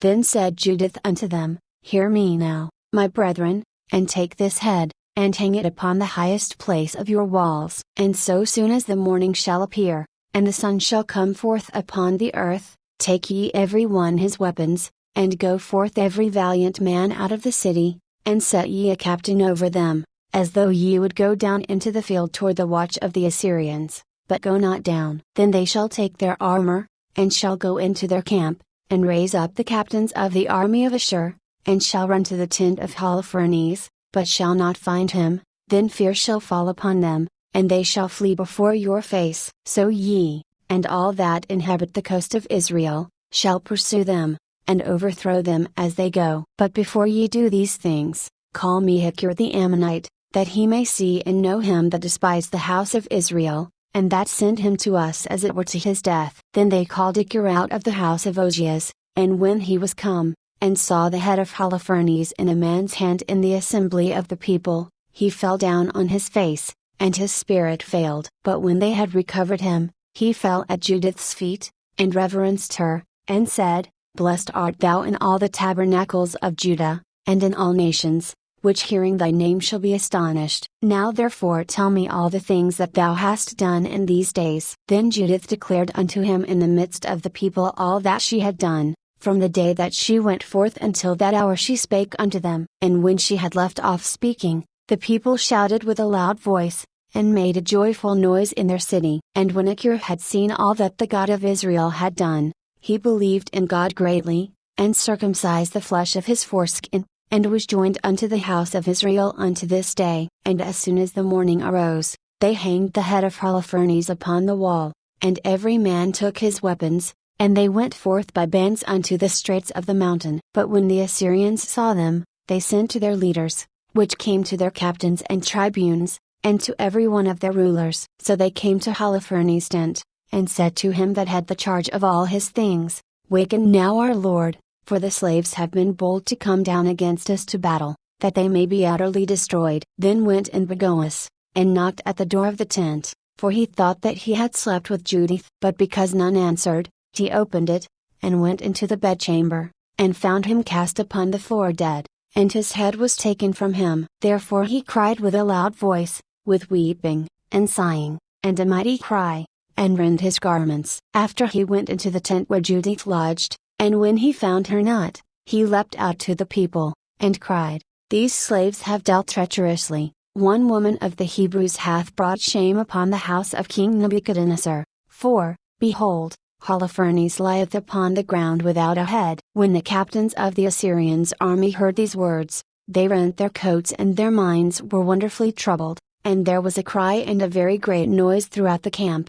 Then said Judith unto them, Hear me now, my brethren, and take this head, and hang it upon the highest place of your walls. And so soon as the morning shall appear, and the sun shall come forth upon the earth, take ye every one his weapons, and go forth every valiant man out of the city, and set ye a captain over them, as though ye would go down into the field toward the watch of the Assyrians, but go not down. Then they shall take their armor, and shall go into their camp, and raise up the captains of the army of Ashur, and shall run to the tent of Holofernes, but shall not find him. Then fear shall fall upon them, and they shall flee before your face. So ye, and all that inhabit the coast of Israel, shall pursue them, and overthrow them as they go. But before ye do these things, call me Hechir the Ammonite, that he may see and know him that despised the house of Israel, and that sent him to us as it were to his death. Then they called Hechir out of the house of Ozias, and when he was come, and saw the head of Holofernes in a man's hand in the assembly of the people, he fell down on his face, and his spirit failed. But when they had recovered him, he fell at Judith's feet, and reverenced her, and said, Blessed art thou in all the tabernacles of Judah, and in all nations, which hearing thy name shall be astonished. Now therefore tell me all the things that thou hast done in these days. Then Judith declared unto him in the midst of the people all that she had done, from the day that she went forth until that hour she spake unto them. And when she had left off speaking, the people shouted with a loud voice, and made a joyful noise in their city. And when Hechir had seen all that the God of Israel had done, he believed in God greatly, and circumcised the flesh of his foreskin, and was joined unto the house of Israel unto this day. And as soon as the morning arose, they hanged the head of Holofernes upon the wall, and every man took his weapons, and they went forth by bands unto the straits of the mountain. But when the Assyrians saw them, they sent to their leaders, which came to their captains and tribunes, and to every one of their rulers. So they came to Holofernes' tent, and said to him that had the charge of all his things, Waken now our lord, for the slaves have been bold to come down against us to battle, that they may be utterly destroyed. Then went in Bagoas, and knocked at the door of the tent, for he thought that he had slept with Judith. But because none answered, he opened it, and went into the bedchamber, and found him cast upon the floor dead, and his head was taken from him. Therefore he cried with a loud voice, with weeping, and sighing, and a mighty cry, and rent his garments. After he went into the tent where Judith lodged, and when he found her not, he leapt out to the people, and cried, These slaves have dealt treacherously, one woman of the Hebrews hath brought shame upon the house of King Nebuchadnezzar, for, behold, Holofernes lieth upon the ground without a head. When the captains of the Assyrians' army heard these words, they rent their coats and their minds were wonderfully troubled, and there was a cry and a very great noise throughout the camp.